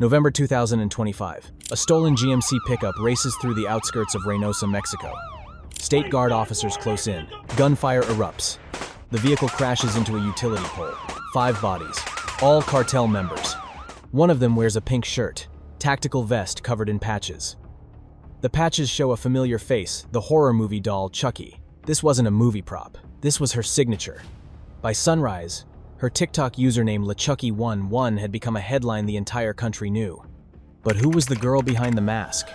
November 2025. A stolen GMC pickup races through the outskirts of Reynosa, Mexico. State Guard officers close in. Gunfire erupts. The vehicle crashes into a utility pole. 5 bodies, all cartel members. One of them wears a pink shirt, tactical vest covered in patches. The patches show a familiar face, the horror movie doll Chucky. This wasn't a movie prop. This was her signature. By sunrise, her TikTok username LaChucky11 had become a headline the entire country knew. But who was the girl behind the mask?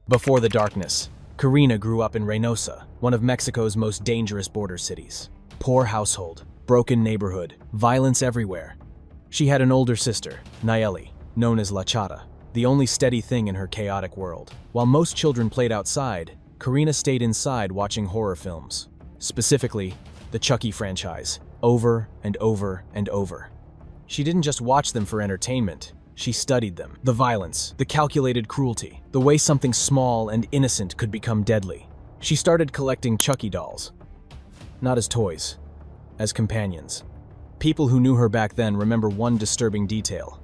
Before the darkness, Karina grew up in Reynosa, one of Mexico's most dangerous border cities. Poor household, broken neighborhood, violence everywhere. She had an older sister, Nayeli, known as La Chata, the only steady thing in her chaotic world. While most children played outside, Karina stayed inside watching horror films. Specifically, the Chucky franchise, over and over and over. She didn't just watch them for entertainment. She studied them. The violence, the calculated cruelty, the way something small and innocent could become deadly. She started collecting Chucky dolls. Not as toys, as companions. People who knew her back then remember one disturbing detail.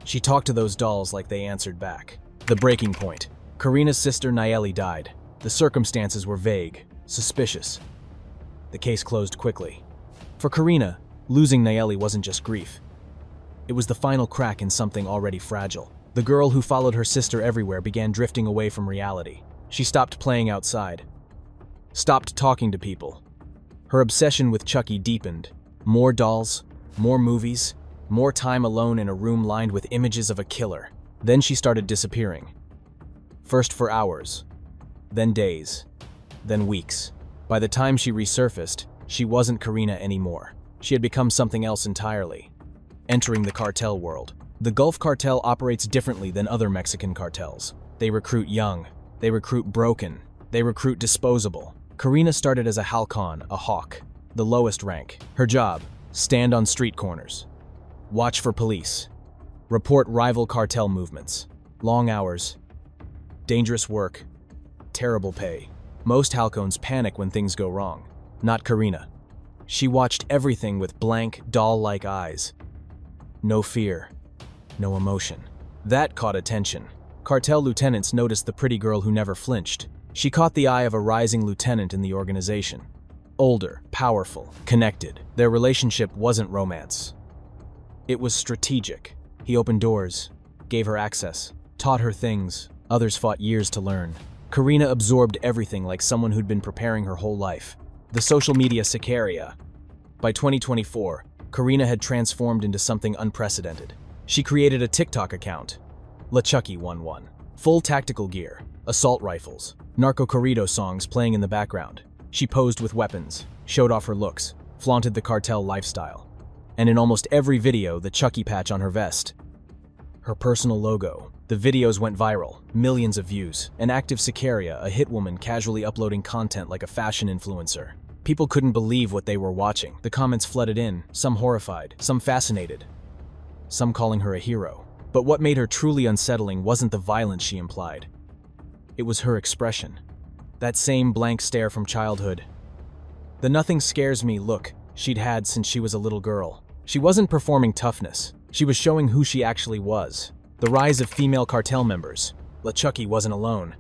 She talked to those dolls like they answered back. The breaking point. Karina's sister Nayeli died. The circumstances were vague, suspicious. The case closed quickly. For Karina, losing Nayeli wasn't just grief. It was the final crack in something already fragile. The girl who followed her sister everywhere began drifting away from reality. She stopped playing outside, stopped talking to people. Her obsession with Chucky deepened. More dolls, more movies, more time alone in a room lined with images of a killer. Then she started disappearing. First for hours, then days, then weeks. By the time she resurfaced, she wasn't Karina anymore. She had become something else entirely. Entering the cartel world. The Gulf Cartel operates differently than other Mexican cartels. They recruit young, they recruit broken, they recruit disposable. Karina started as a halcon, a hawk, the lowest rank. Her job, stand on street corners, watch for police, report rival cartel movements. Long hours, dangerous work, terrible pay. Most halcons panic when things go wrong. Not Karina. She watched everything with blank, doll-like eyes. No fear, no emotion. That caught attention. Cartel lieutenants noticed the pretty girl who never flinched. She caught the eye of a rising lieutenant in the organization. Older, powerful, connected. Their relationship wasn't romance. It was strategic. He opened doors, gave her access, taught her things others fought years to learn. Karina absorbed everything like someone who'd been preparing her whole life. The social media Sicaria. By 2024, Karina had transformed into something unprecedented. She created a TikTok account, LaChucky11. Full tactical gear, assault rifles, narco corrido songs playing in the background. She posed with weapons, showed off her looks, flaunted the cartel lifestyle. And in almost every video, the Chucky patch on her vest. Her personal logo. The videos went viral, millions of views. An active Sicaria, a hitwoman casually uploading content like a fashion influencer. People couldn't believe what they were watching. The comments flooded in, some horrified, some fascinated, some calling her a hero. But what made her truly unsettling wasn't the violence she implied. It was her expression. That same blank stare from childhood. The nothing scares me look she'd had since she was a little girl. She wasn't performing toughness. She was showing who she actually was. The rise of female cartel members. LaChucky wasn't alone.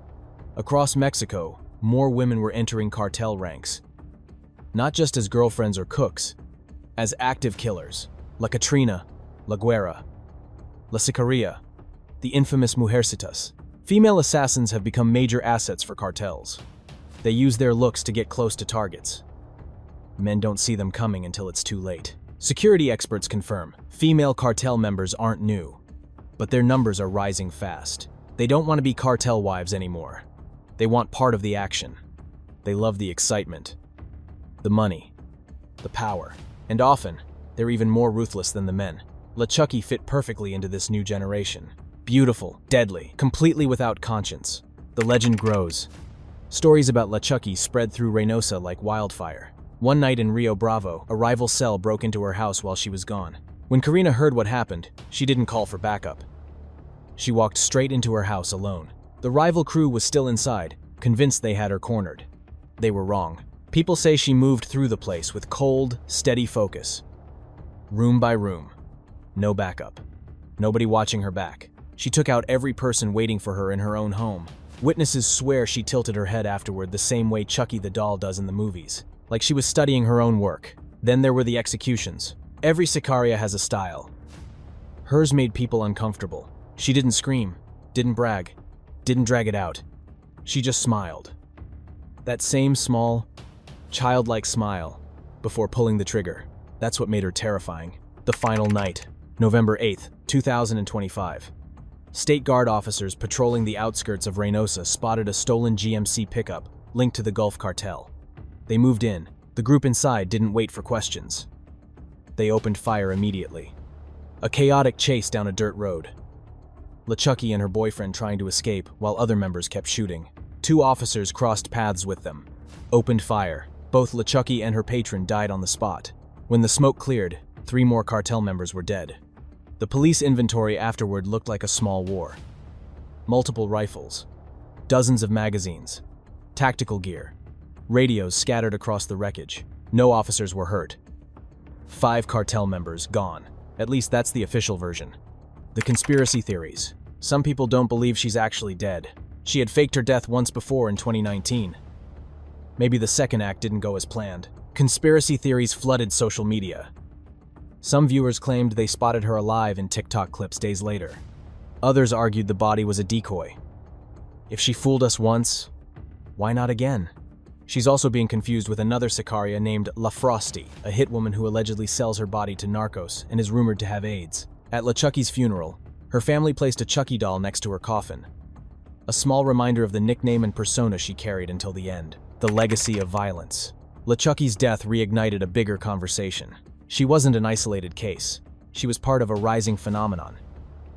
Across Mexico, more women were entering cartel ranks. Not just as girlfriends or cooks, as active killers. La Catrina, La Guerra, La Sicaria, the infamous Mujercitas. Female assassins have become major assets for cartels. They use their looks to get close to targets. Men don't see them coming until it's too late. Security experts confirm, female cartel members aren't new, but their numbers are rising fast. They don't want to be cartel wives anymore. They want part of the action. They love the excitement, the money, the power, and often, they're even more ruthless than the men. LaChucky fit perfectly into this new generation. Beautiful, deadly, completely without conscience. The legend grows. Stories about LaChucky spread through Reynosa like wildfire. One night in Rio Bravo, a rival cell broke into her house while she was gone. When Karina heard what happened, she didn't call for backup. She walked straight into her house alone. The rival crew was still inside, convinced they had her cornered. They were wrong. People say she moved through the place with cold, steady focus. Room by room. No backup. nobody watching her back. She took out every person waiting for her in her own home. Witnesses swear she tilted her head afterward the same way Chucky the doll does in the movies, like she was studying her own work. Then there were the executions. Every Sicaria has a style. Hers made people uncomfortable. She didn't scream, didn't brag, didn't drag it out. She just smiled. That same small, childlike smile before pulling the trigger. That's what made her terrifying. The final night, November 8th, 2025. State Guard officers patrolling the outskirts of Reynosa spotted a stolen GMC pickup linked to the Gulf Cartel. They moved in. The group inside didn't wait for questions. They opened fire immediately. A chaotic chase down a dirt road. Chucky and her boyfriend trying to escape while other members kept shooting. 2 officers crossed paths with them. Opened fire. Both Chucky and her patron died on the spot. When the smoke cleared, 3 more cartel members were dead. The police inventory afterward looked like a small war. Multiple rifles, dozens of magazines, tactical gear, radios scattered across the wreckage. No officers were hurt. 5 cartel members gone. At least that's the official version. The conspiracy theories. Some people don't believe she's actually dead. She had faked her death once before in 2019. Maybe the second act didn't go as planned. Conspiracy theories flooded social media. Some viewers claimed they spotted her alive in TikTok clips days later. Others argued the body was a decoy. If she fooled us once, why not again? She's also being confused with another Sicaria named La Frosty, a hitwoman who allegedly sells her body to narcos and is rumored to have AIDS. At Chucky's funeral, her family placed a Chucky doll next to her coffin. A small reminder of the nickname and persona she carried until the end. The legacy of violence. Chucky's death reignited a bigger conversation. She wasn't an isolated case. She was part of a rising phenomenon.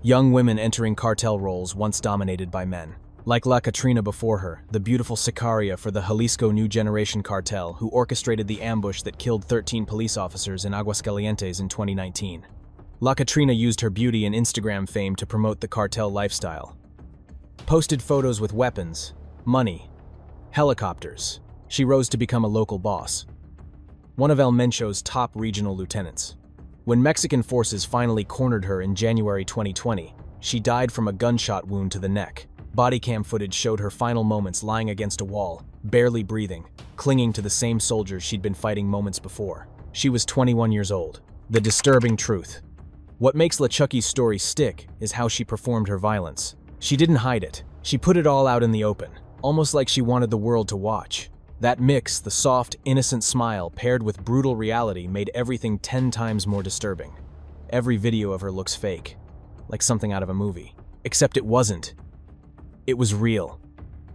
Young women entering cartel roles once dominated by men. Like La Katrina before her, the beautiful Sicaria for the Jalisco New Generation Cartel who orchestrated the ambush that killed 13 police officers in Aguascalientes in 2019. La Katrina used her beauty and Instagram fame to promote the cartel lifestyle. Posted photos with weapons, money, helicopters. She rose to become a local boss. One of El Mencho's top regional lieutenants. When Mexican forces finally cornered her in January 2020, she died from a gunshot wound to the neck. Body cam footage showed her final moments lying against a wall, barely breathing, clinging to the same soldiers she'd been fighting moments before. She was 21 years old. The disturbing truth. What makes Chucky's story stick is how she performed her violence. She didn't hide it. She put it all out in the open, almost like she wanted the world to watch. That mix, the soft, innocent smile paired with brutal reality, made everything 10 times more disturbing. Every video of her looks fake, like something out of a movie. Except it wasn't. It was real.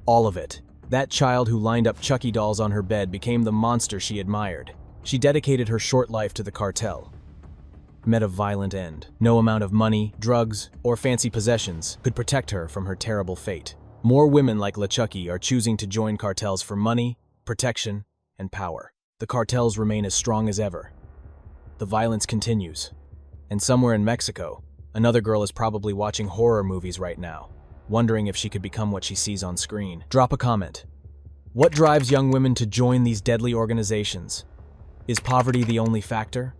All of it. That child who lined up Chucky dolls on her bed became the monster she admired. She dedicated her short life to the cartel. Met a violent end. No amount of money, drugs, or fancy possessions could protect her from her terrible fate. More women like Chucky are choosing to join cartels for money, protection, and power. The cartels remain as strong as ever. The violence continues. And somewhere in Mexico, another girl is probably watching horror movies right now, wondering if she could become what she sees on screen. Drop a comment. What drives young women to join these deadly organizations? Is poverty the only factor?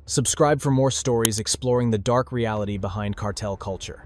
Subscribe for more stories exploring the dark reality behind cartel culture.